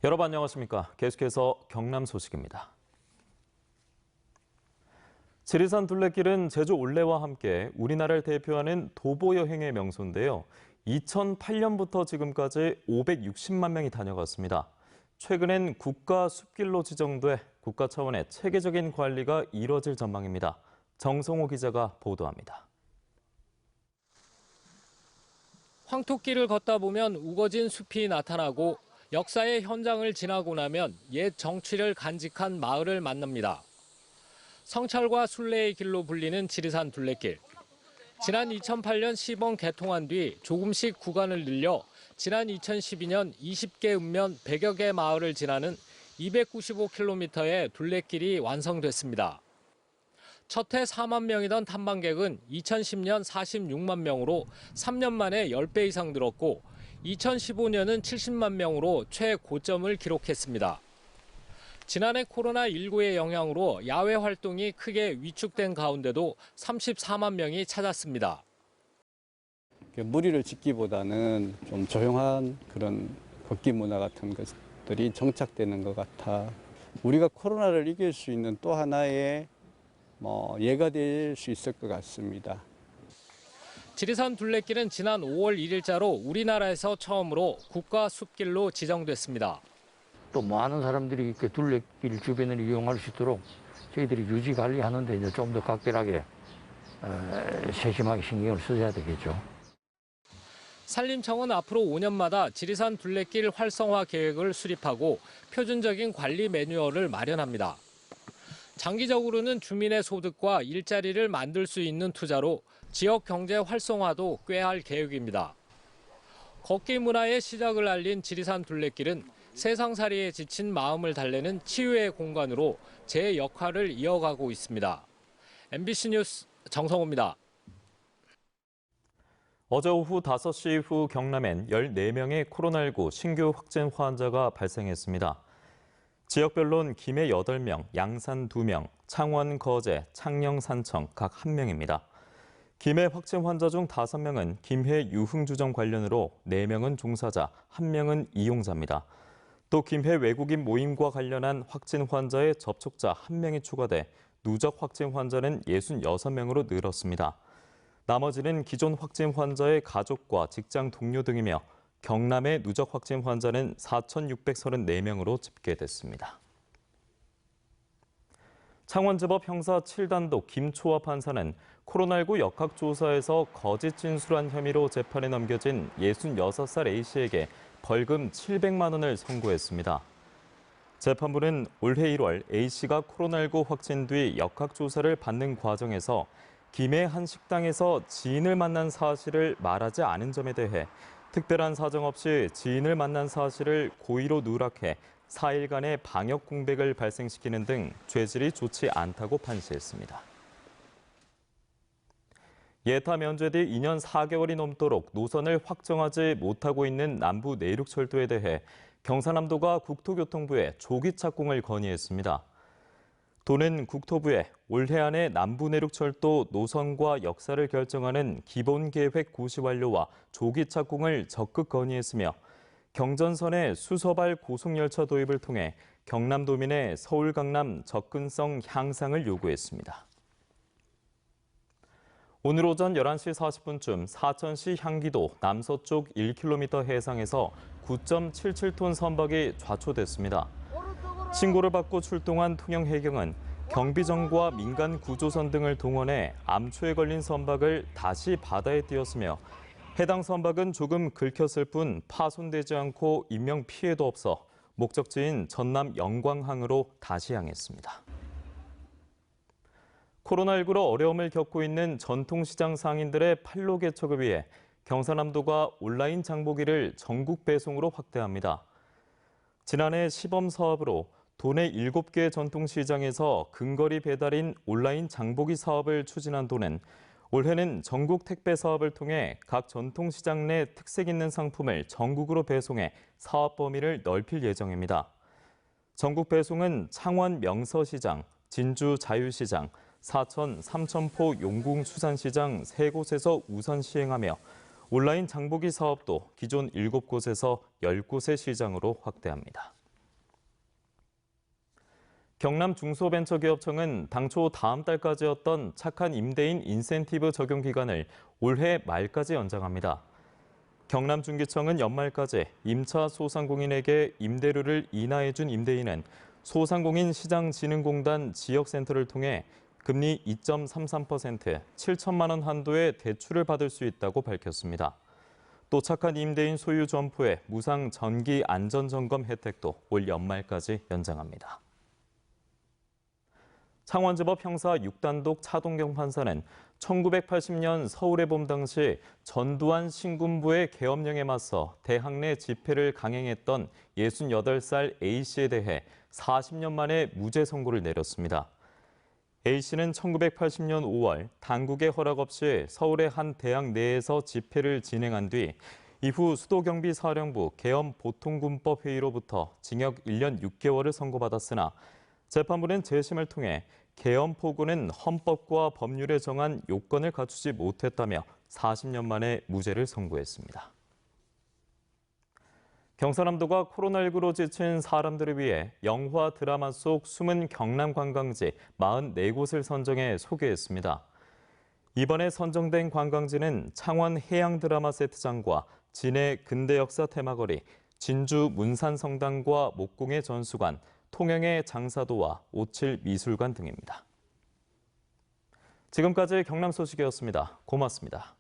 여러분 안녕하십니까? 계속해서 경남 소식입니다. 지리산 둘레길은 제주 올레와 함께 우리나라를 대표하는 도보 여행의 명소인데요. 2008년부터 지금까지 560만 명이 다녀갔습니다. 최근엔 국가 숲길로 지정돼 국가 차원의 체계적인 관리가 이뤄질 전망입니다. 정성호 기자가 보도합니다. 황토길을 걷다 보면 우거진 숲이 나타나고 역사의 현장을 지나고 나면 옛 정취를 간직한 마을을 만납니다. 성찰과 순례의 길로 불리는 지리산 둘레길. 지난 2008년 시범 개통한 뒤 조금씩 구간을 늘려 지난 2012년 20개 읍면 100여 개 마을을 지나는 295km의 둘레길이 완성됐습니다. 첫 해 4만 명이던 탐방객은 2010년 46만 명으로 3년 만에 10배 이상 늘었고 2015년은 70만 명으로 최고점을 기록했습니다. 지난해 코로나19의 영향으로 야외 활동이 크게 위축된 가운데도 34만 명이 찾았습니다. 무리를 짓기보다는 좀 조용한 그런 걷기 문화 같은 것들이 정착되는 것 같아. 우리가 코로나를 이길 수 있는 또 하나의 예가 될 수 있을 것 같습니다. 지리산 둘레길은 지난 5월 1일자로 우리나라에서 처음으로 국가 숲길로 지정됐습니다. 또 많은 사람들이 이렇게 둘레길 주변을 이용할 수 있도록 저희들이 유지 관리하는 데 이제 좀 더 각별하게 세심하게 신경을 써야 되겠죠. 산림청은 앞으로 5년마다 지리산 둘레길 활성화 계획을 수립하고 표준적인 관리 매뉴얼을 마련합니다. 장기적으로는 주민의 소득과 일자리를 만들 수 있는 투자로 지역 경제 활성화도 꾀할 계획입니다. 걷기 문화의 시작을 알린 지리산 둘레길은 세상살이에 지친 마음을 달래는 치유의 공간으로 제 역할을 이어가고 있습니다. MBC 뉴스 정성호입니다. 어제 오후 5시 이후 경남엔 14명의 코로나19 신규 확진 환자가 발생했습니다. 지역별로는 김해 8명, 양산 2명, 창원, 거제, 창녕, 산청 각 1명입니다. 김해 확진 환자 중 5명은 김해 유흥주점 관련으로 4명은 종사자, 1명은 이용자입니다. 또 김해 외국인 모임과 관련한 확진 환자의 접촉자 1명이 추가돼 누적 확진 환자는 66명으로 늘었습니다. 나머지는 기존 확진 환자의 가족과 직장 동료 등이며 경남의 누적 확진 환자는 4,634명으로 집계됐습니다. 창원지법 형사 7단독 김초아 판사는 코로나19 역학조사에서 거짓 진술한 혐의로 재판에 넘겨진 66살 A씨에게 벌금 700만 원을 선고했습니다. 재판부는 올해 1월 A씨가 코로나19 확진 뒤 역학조사를 받는 과정에서 김해 한 식당에서 지인을 만난 사실을 말하지 않은 점에 대해 특별한 사정 없이 지인을 만난 사실을 고의로 누락해 4일간의 방역 공백을 발생시키는 등 죄질이 좋지 않다고 판시했습니다. 예타 면제 뒤 2년 4개월이 넘도록 노선을 확정하지 못하고 있는 남부 내륙철도에 대해 경상남도가 국토교통부에 조기 착공을 건의했습니다. 도는 국토부에 올해 안에 남부 내륙철도 노선과 역사를 결정하는 기본계획 고시 완료와 조기 착공을 적극 건의했으며 경전선의 수서발 고속열차 도입을 통해 경남도민의 서울 강남 접근성 향상을 요구했습니다. 오늘 오전 11시 40분쯤 사천시 향기도 남서쪽 1km 해상에서 9.77톤 선박이 좌초됐습니다. 신고를 받고 출동한 통영해경은 경비정과 민간 구조선 등을 동원해 암초에 걸린 선박을 다시 바다에 띄웠으며 해당 선박은 조금 긁혔을 뿐 파손되지 않고 인명 피해도 없어 목적지인 전남 영광항으로 다시 향했습니다. 코로나19로 어려움을 겪고 있는 전통시장 상인들의 판로 개척을 위해 경상남도가 온라인 장보기를 전국 배송으로 확대합니다. 지난해 시범 사업으로 도내 7개 전통시장에서 근거리 배달인 온라인 장보기 사업을 추진한 도는 올해는 전국 택배 사업을 통해 각 전통시장 내 특색 있는 상품을 전국으로 배송해 사업 범위를 넓힐 예정입니다. 전국 배송은 창원 명서시장, 진주 자유시장, 사천 삼천포 용궁수산시장 3곳에서 우선 시행하며 온라인 장보기 사업도 기존 7곳에서 10곳의 시장으로 확대합니다. 경남 중소벤처기업청은 당초 다음 달까지였던 착한 임대인 인센티브 적용 기간을 올해 말까지 연장합니다. 경남중기청은 연말까지 임차 소상공인에게 임대료를 인하해준 임대인은 소상공인 시장진흥공단 지역센터를 통해 금리 2.33%, 7천만 원 한도의 대출을 받을 수 있다고 밝혔습니다. 또 착한 임대인 소유 점포의 무상 전기 안전점검 혜택도 올 연말까지 연장합니다. 창원지법 형사 6단독 차동경 판사는 1980년 서울의 봄 당시 전두환 신군부의 계엄령에 맞서 대학 내 집회를 강행했던 68살 A씨에 대해 40년 만에 무죄 선고를 내렸습니다. A씨는 1980년 5월 당국의 허락 없이 서울의 한 대학 내에서 집회를 진행한 뒤 이후 수도경비사령부 계엄보통군법 회의로부터 징역 1년 6개월을 선고받았으나 재판부는 재심을 통해 계엄 포고는 헌법과 법률에 정한 요건을 갖추지 못했다며 40년 만에 무죄를 선고했습니다. 경상남도가 코로나19로 지친 사람들을 위해 영화 드라마 속 숨은 경남 관광지 44곳을 선정해 소개했습니다. 이번에 선정된 관광지는 창원 해양 드라마 세트장과 진해 근대역사 테마거리, 진주 문산성당과 목공의 전수관, 통영의 장사도와 오칠 미술관 등입니다. 지금까지 경남 소식이었습니다. 고맙습니다.